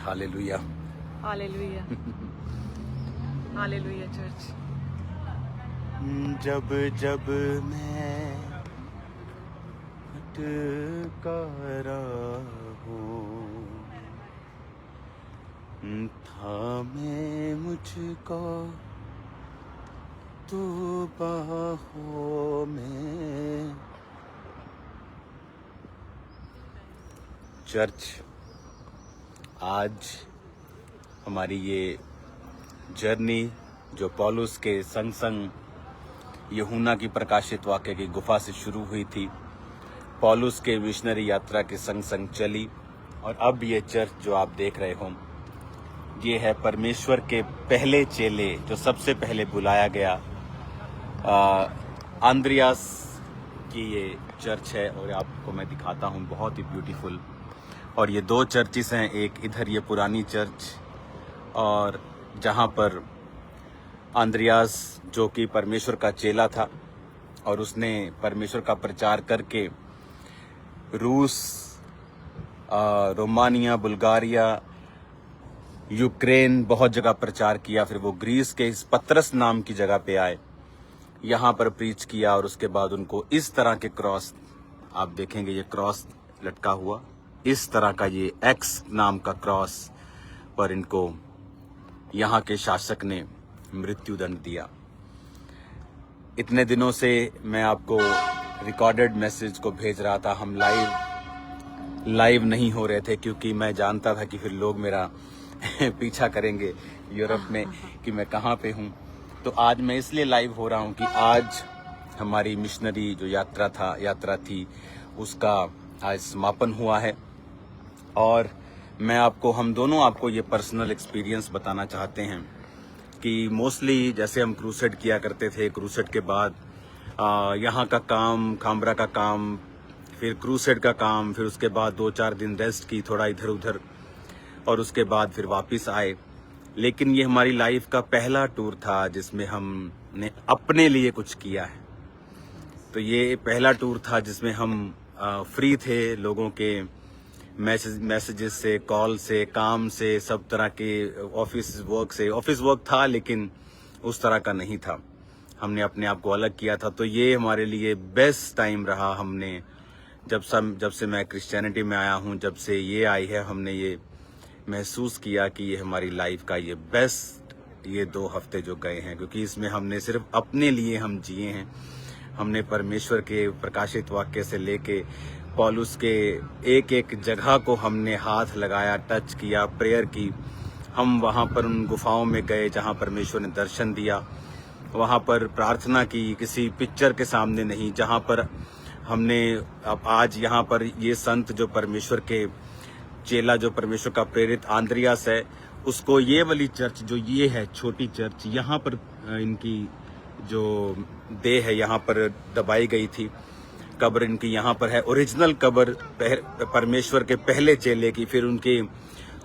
Hallelujah. Hallelujah. Hallelujah church. जब जब मैं भटका रहा हूँ, थामे मुझको तू बाहों में। चर्च, आज हमारी ये जर्नी जो पौलुस के संग संग यूहन्ना की प्रकाशित वाक्य की गुफा से शुरू हुई थी, पौलुस के मिशनरी यात्रा के संग संग चली, और अब ये चर्च जो आप देख रहे हो, ये है परमेश्वर के पहले चेले जो सबसे पहले बुलाया गया आंद्रियास की ये चर्च है। और आपको मैं दिखाता हूँ, बहुत ही ब्यूटीफुल। और ये दो चर्चिस हैं, एक इधर ये पुरानी चर्च, और जहाँ पर आंद्रियास जो कि परमेश्वर का चेला था और उसने परमेश्वर का प्रचार करके रूस, रोमानिया, बुल्गारिया, यूक्रेन बहुत जगह प्रचार किया। फिर वो ग्रीस के इस पतरस नाम की जगह पे आए, यहाँ पर प्रीच किया, और उसके बाद उनको इस तरह के क्रॉस, आप देखेंगे ये क्रॉस लटका हुआ, इस तरह का ये एक्स नाम का क्रॉस पर इनको यहाँ के शासक ने मृत्युदंड दिया। इतने दिनों से मैं आपको रिकॉर्डेड मैसेज को भेज रहा था, हम लाइव नहीं हो रहे थे क्योंकि मैं जानता था कि फिर लोग मेरा पीछा करेंगे यूरोप में कि मैं कहाँ पे हूँ। तो आज मैं इसलिए लाइव हो रहा हूँ कि आज हमारी मिशनरी जो यात्रा थी उसका आज समापन हुआ है। और हम दोनों आपको ये पर्सनल एक्सपीरियंस बताना चाहते हैं कि मोस्टली जैसे हम क्रूसेड किया करते थे, क्रूसेड के बाद यहाँ का काम, खामरा का काम, फिर क्रूसेड का काम, फिर उसके बाद 2-4 दिन रेस्ट की, थोड़ा इधर उधर, और उसके बाद फिर वापस आए। लेकिन ये हमारी लाइफ का पहला टूर था जिसमें हमने अपने लिए कुछ किया है। तो ये पहला टूर था जिसमें हम फ्री थे लोगों के मैसेजेस से, कॉल से, काम से, सब तरह के ऑफिस वर्क था, लेकिन उस तरह का नहीं था। हमने अपने आप को अलग किया था। तो ये हमारे लिए बेस्ट टाइम रहा। हमने जब से मैं क्रिश्चियनिटी में आया हूँ, जब से ये आई है, हमने ये महसूस किया कि ये हमारी लाइफ का ये बेस्ट ये 2 हफ्ते जो गए हैं, क्योंकि इसमें हमने सिर्फ अपने लिए हम जिए हैं। हमने परमेश्वर के प्रकाशित वाक्य से लेके पौलुस के एक एक जगह को हमने हाथ लगाया, टच किया, प्रेयर की। हम वहाँ पर उन गुफाओं में गए जहाँ परमेश्वर ने दर्शन दिया, वहाँ पर प्रार्थना की, किसी पिक्चर के सामने नहीं। जहाँ पर हमने अब आज यहाँ पर ये संत जो परमेश्वर के चेला, जो परमेश्वर का प्रेरित आंद्रियास है, उसको ये वाली चर्च जो ये है छोटी चर्च, यहाँ पर इनकी जो देह है यहाँ पर दबाई गई थी, कब्र इनकी यहाँ पर है, ओरिजिनल कब्र परमेश्वर के पहले चेले की। फिर उनकी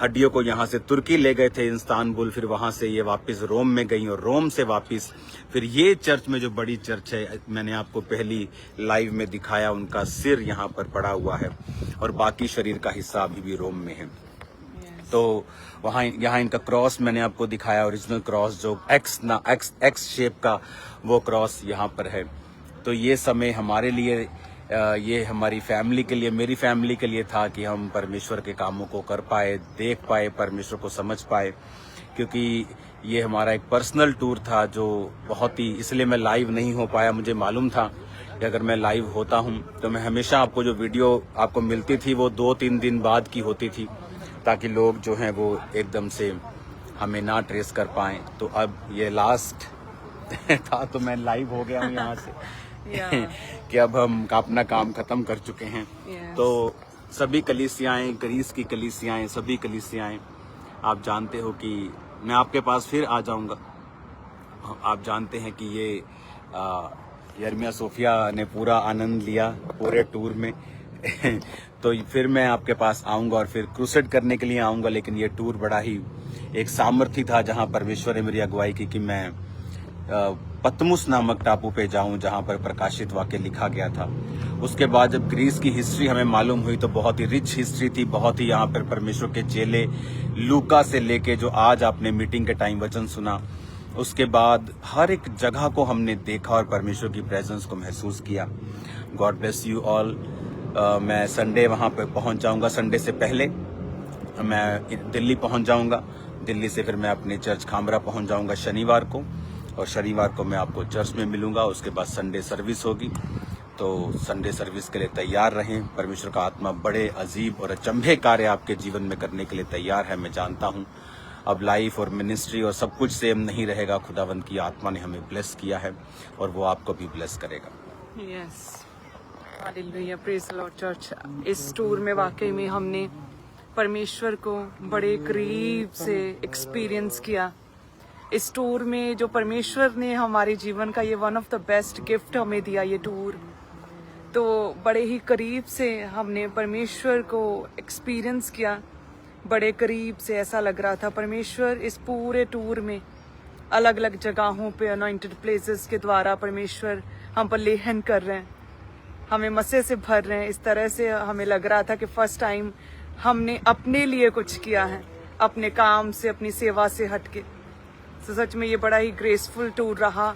हड्डियों को यहाँ से तुर्की ले गए थे, इस्तांबुल, फिर वहाँ से ये वापस रोम में गई, और रोम से वापस फिर ये चर्च में जो बड़ी चर्च है, मैंने आपको पहली लाइव में दिखाया, उनका सिर यहाँ पर पड़ा हुआ है और बाकी शरीर का हिस्सा अभी भी रोम में है। तो यहाँ इनका क्रॉस मैंने आपको दिखाया, ओरिजिनल क्रॉस जो एक्स शेप का वो क्रॉस यहाँ पर है। तो ये समय हमारे लिए, ये हमारी फैमिली के लिए, मेरी फैमिली के लिए था कि हम परमेश्वर के कामों को कर पाए, देख पाए, परमेश्वर को समझ पाए, क्योंकि ये हमारा एक पर्सनल टूर था जो बहुत ही, इसलिए मैं लाइव नहीं हो पाया। मुझे मालूम था कि अगर मैं लाइव होता हूँ तो मैं हमेशा आपको जो वीडियो आपको मिलती थी वो 2-3 दिन बाद की होती थी, ताकि लोग जो हैं वो एकदम से हमें ना ट्रेस कर पाएं। तो अब ये लास्ट था, तो मैं लाइव हो गया हूँ यहाँ से कि अब हम अपना काम खत्म कर चुके हैं। तो सभी कलीसियाएं, ग्रीस की कलीसियाएं, सभी कलीसियाएं, आप जानते हो कि मैं आपके पास फिर आ जाऊंगा। आप जानते हैं कि ये यर्मिया सोफिया ने पूरा आनंद लिया पूरे टूर में तो फिर मैं आपके पास आऊंगा और फिर क्रूसेड करने के लिए आऊंगा। लेकिन ये टूर बड़ा ही एक सामर्थ्य था जहां परमेश्वर ने मेरी अगुवाई की कि मैं पतमुस नामक टापू पे जाऊं जहां पर प्रकाशित वाक्य लिखा गया था। उसके बाद जब ग्रीस की हिस्ट्री हमें मालूम हुई तो बहुत ही रिच हिस्ट्री थी, बहुत ही यहाँ पर परमेश्वर के चेले लूका से लेके जो आज आपने मीटिंग के टाइम वचन सुना, उसके बाद हर एक जगह को हमने देखा और परमेश्वर की प्रेजेंस को महसूस किया। God bless you all. मैं संडे वहाँ पर पहुँच जाऊँगा। संडे से पहले मैं दिल्ली पहुँच जाऊँगा। दिल्ली से फिर मैं अपने चर्च खामरा पहुँच जाऊँगा शनिवार को, और शनिवार को मैं आपको चर्च में मिलूँगा। उसके बाद संडे सर्विस होगी, तो संडे सर्विस के लिए तैयार रहें। परमेश्वर का आत्मा बड़े अजीब और अचंभे कार्य आपके जीवन में करने के लिए तैयार है। मैं जानता हूँ अब लाइफ और मिनिस्ट्री और सब कुछ सेम नहीं रहेगा। खुदावंत की आत्मा ने हमें ब्लेस किया है और वो आपको भी ब्लेस करेगा। Yes, hallelujah, praise the Lord church. इस टूर में वाकई में हमने परमेश्वर को बड़े करीब से एक्सपीरियंस किया। इस टूर में जो परमेश्वर ने हमारे जीवन का ये one of the best gift हमें दिया, ये टूर, तो बड़े ही करीब से हमने परमेश्वर को एक्सपीरियंस किया। बड़े करीब से ऐसा लग रहा था परमेश्वर इस पूरे टूर में अलग अलग जगहों पे अनॉइंटेड प्लेसेस के द्वारा परमेश्वर हम पर लेहन कर रहे हैं, हमें मसे से भर रहे हैं। इस तरह से हमें लग रहा था कि फर्स्ट टाइम हमने अपने लिए कुछ किया है, अपने काम से, अपनी सेवा से हटके। तो सच में ये बड़ा ही ग्रेसफुल टूर रहा।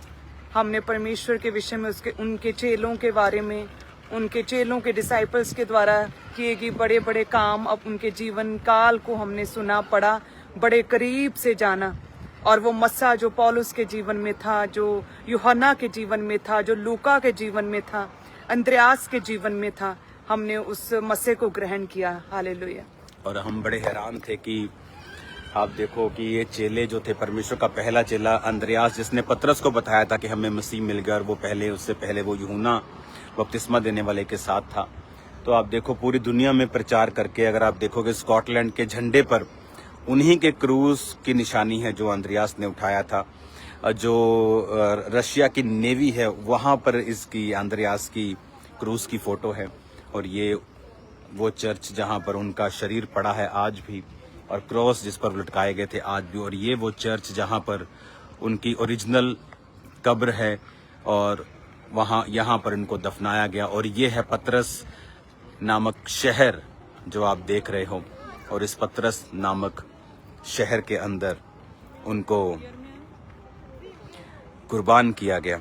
हमने परमेश्वर के विषय में, उसके उनके चेलों के बारे में, उनके चेलों के डिसाइपल्स के द्वारा किए गए बड़े बड़े काम, अब उनके जीवन काल को हमने सुना, पढ़ा, बड़े करीब से जाना। और वो मस्सा जो पौलुस के जीवन में था, जो यूहन्ना के जीवन में था, जो लूका के जीवन में था, अंद्रयास के जीवन में था, हमने उस मस्से को ग्रहण किया। हालेलुया। और हम बड़े हैरान थे कि आप देखो कि ये चेले जो थे, परमेश्वर का पहला चेला अंद्रयास, जिसने पतरस को बताया था कि हमें मसीह मिल गया, और वो पहले, उससे पहले वो यूहन्ना बपतिस्मा देने वाले के साथ था। तो आप देखो पूरी दुनिया में प्रचार करके, अगर आप देखोगे स्कॉटलैंड के झंडे पर उन्हीं के क्रूज की निशानी है जो अंद्रयास ने उठाया था। जो रशिया की नेवी है वहाँ पर इसकी, अंद्रयास की क्रूज की फोटो है। और ये वो चर्च जहाँ पर उनका शरीर पड़ा है आज भी, और क्रॉस जिस पर लटकाए गए थे आज भी। और ये वो चर्च जहाँ पर उनकी ओरिजिनल कब्र है, और वहाँ यहाँ पर इनको दफनाया गया। और ये है पतरस नामक शहर जो आप देख रहे हो, और इस पतरस नामक शहर के अंदर उनको कुर्बान किया गया।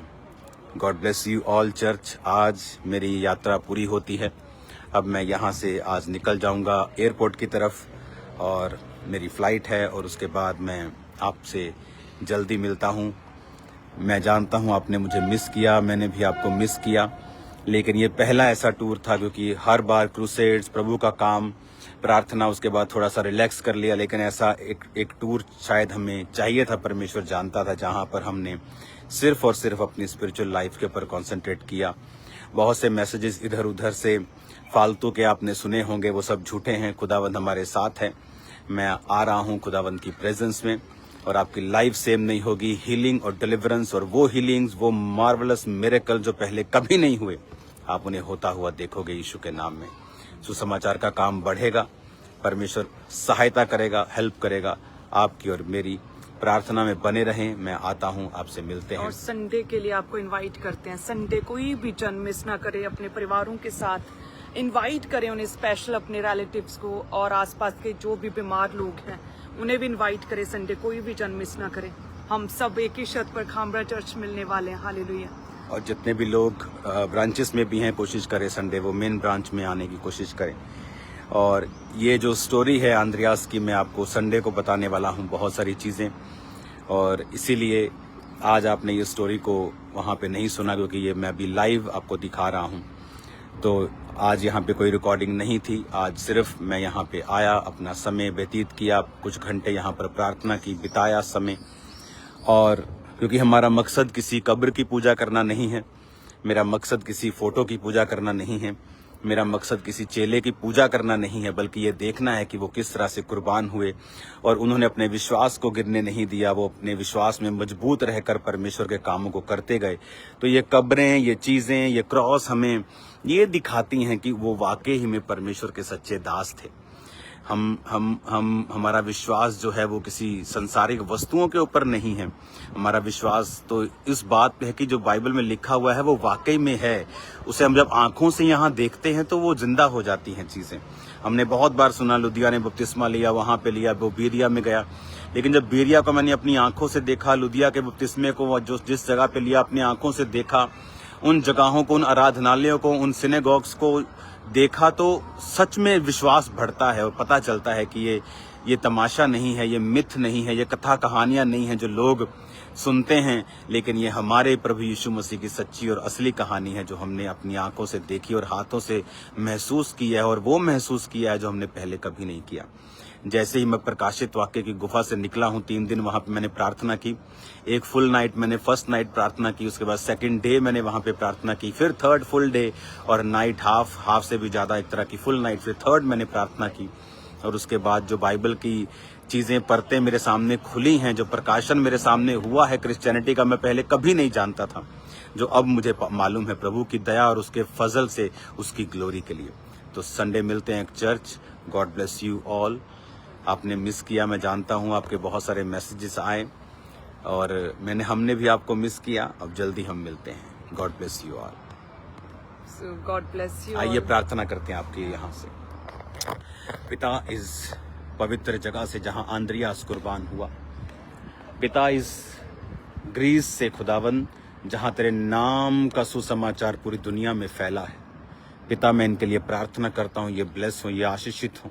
God bless you all church. आज मेरी यात्रा पूरी होती है। अब मैं यहाँ से आज निकल जाऊँगा एयरपोर्ट की तरफ, और मेरी फ़्लाइट है, और उसके बाद मैं आपसे जल्दी मिलता हूँ। मैं जानता हूँ आपने मुझे मिस किया, मैंने भी आपको मिस किया, लेकिन ये पहला ऐसा टूर था, क्योंकि हर बार क्रूसेड्स, प्रभु का काम, प्रार्थना, उसके बाद थोड़ा सा रिलैक्स कर लिया। लेकिन ऐसा एक टूर शायद हमें चाहिए था, परमेश्वर जानता था, जहाँ पर हमने सिर्फ और सिर्फ अपनी स्पिरिचुअल लाइफ के ऊपर कॉन्सेंट्रेट किया। बहुत से मैसेजेस इधर उधर से फालतू के आपने सुने होंगे, वो सब झूठे हैं। खुदावंद हमारे साथ है। मैं आ रहा हूँ खुदावंद की प्रेजेंस में, और आपकी लाइफ सेम नहीं होगी। हीलिंग और डिलीवरेंस, और वो हीलिंग्स, वो मार्वलस मिरेकल जो पहले कभी नहीं हुए, आप उन्हें होता हुआ देखोगे यीशु के नाम में। सुसमाचार का काम बढ़ेगा, परमेश्वर सहायता करेगा, हेल्प करेगा आपकी और मेरी। प्रार्थना में बने रहें। मैं आता हूं, आपसे मिलते हैं। और संडे के लिए आपको इनवाइट करते हैं। संडे कोई भी जन मिस ना करे, अपने परिवारों के साथ इनवाइट करें उन्हें, स्पेशल अपने रिलेटिव्स को, और आसपास के जो भी बीमार लोग हैं उन्हें भी इनवाइट करें। संडे कोई भी जन मिस ना करे। हम सब एक ही छत पर खामरा चर्च मिलने वाले हैं। हालेलुया। और जितने भी लोग ब्रांचेस में भी हैं, कोशिश करें संडे वो मेन ब्रांच में आने की कोशिश करें। और ये जो स्टोरी है अंद्रयास की, मैं आपको संडे को बताने वाला हूँ बहुत सारी चीज़ें, और इसीलिए आज आपने ये स्टोरी को वहाँ पे नहीं सुना, क्योंकि ये मैं अभी लाइव आपको दिखा रहा हूँ। तो आज यहाँ पे कोई रिकॉर्डिंग नहीं थी। आज सिर्फ मैं यहाँ पे आया, अपना समय व्यतीत किया, कुछ घंटे यहाँ पर प्रार्थना की, बिताया समय। और क्योंकि हमारा मकसद किसी कब्र की पूजा करना नहीं है, मेरा मकसद किसी फोटो की पूजा करना नहीं है, मेरा मकसद किसी चेले की पूजा करना नहीं है, बल्कि ये देखना है कि वो किस तरह से कुर्बान हुए और उन्होंने अपने विश्वास को गिरने नहीं दिया। वो अपने विश्वास में मजबूत रहकर परमेश्वर के कामों को करते गए। तो ये कब्रें, ये चीज़ें, ये क्रॉस हमें ये दिखाती हैं कि वो वाकई ही में परमेश्वर के सच्चे दास थे। हमारा विश्वास जो है वो किसी संसारिक वस्तुओं के ऊपर नहीं है। हमारा विश्वास तो इस बात पे है कि जो बाइबल में लिखा हुआ है वो वाकई में है। उसे हम जब आंखों से यहाँ देखते हैं तो वो जिंदा हो जाती हैं चीजें। हमने बहुत बार सुना लुधिया ने बपतिस्मा लिया, वहां पे लिया, वो बीरिया में गया, लेकिन जब बीरिया को मैंने अपनी आंखों से देखा, लुधिया के बपतिस्मे को जो जिस जगह पे लिया अपनी आंखों से देखा, उन जगहों को, उन आराधनालयों को, उन सिनेगॉग्स को देखा, तो सच में विश्वास बढ़ता है और पता चलता है कि ये तमाशा नहीं है, ये मिथ नहीं है, ये कथा कहानियां नहीं है जो लोग सुनते हैं, लेकिन ये हमारे प्रभु यीशु मसीह की सच्ची और असली कहानी है जो हमने अपनी आंखों से देखी और हाथों से महसूस किया है, और वो महसूस किया है जो हमने पहले कभी नहीं किया। जैसे ही मैं प्रकाशित वाक्य की गुफा से निकला हूँ, 3 दिन वहां पे मैंने प्रार्थना की। एक फुल नाइट मैंने फर्स्ट नाइट प्रार्थना की, उसके बाद सेकंड डे मैंने वहां पे प्रार्थना की, फिर थर्ड फुल डे और नाइट हाफ से भी ज्यादा, एक तरह की फुल नाइट, फिर थर्ड मैंने प्रार्थना की। और उसके बाद जो बाइबल की चीजें, परतें मेरे सामने खुली हैं, जो प्रकाशन मेरे सामने हुआ है क्रिश्चियनिटी का, मैं पहले कभी नहीं जानता था, जो अब मुझे मालूम है प्रभु की दया और उसके फजल से, उसकी ग्लोरी के लिए। तो संडे मिलते हैं एक church. God bless you all. आपने मिस किया, मैं जानता हूँ, आपके बहुत सारे मैसेजेस आए और हमने भी आपको मिस किया। अब जल्दी हम मिलते हैं। God bless you all. God bless you. आइए प्रार्थना करते हैं आपके यहाँ से। पिता, इस पवित्र जगह से जहाँ आंद्रियास कुर्बान हुआ, पिता, इस ग्रीस से खुदावन जहाँ तेरे नाम का सुसमाचार पूरी दुनिया में फैला है, पिता मैं इनके लिए प्रार्थना करता हूँ, ये ब्लेस हो, ये आशीषित हो।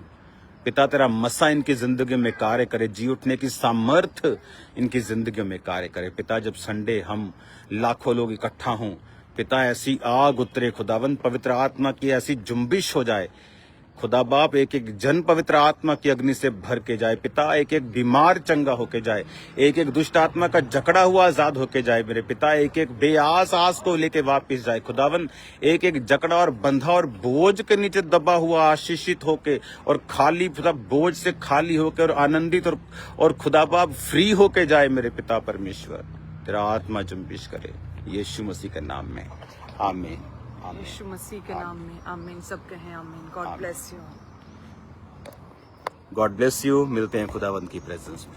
पिता, तेरा मसा इनकी जिंदगी में कार्य करे, जी उठने की सामर्थ्य इनकी जिंदगी में कार्य करे। पिता, जब संडे हम लाखों लोग इकट्ठा हों, पिता ऐसी आग उतरे खुदावन, पवित्र आत्मा की ऐसी जुम्बिश हो जाए खुदा बाप, एक एक जन पवित्र आत्मा की अग्नि से भर के जाए। पिता, एक एक बीमार चंगा होके जाए, एक एक दुष्ट आत्मा का जकड़ा हुआ आजाद होके जाए मेरे पिता, एक एक बेआस आस को लेके वापिस जाए खुदावन, एक एक जकड़ा और बंधा और बोझ के नीचे दबा हुआ आशीषित होके और खाली, बोझ से खाली होके और आनंदित और खुदा बाप फ्री होके जाए मेरे पिता परमेश्वर। तेरा आत्मा जुम्बिश करे यीशु मसीह के नाम में, आमीन। यीशु मसीह के नाम में आमीन। सब कहें आमीन। God bless you. God bless you. मिलते हैं खुदावंत की प्रेजेंस में।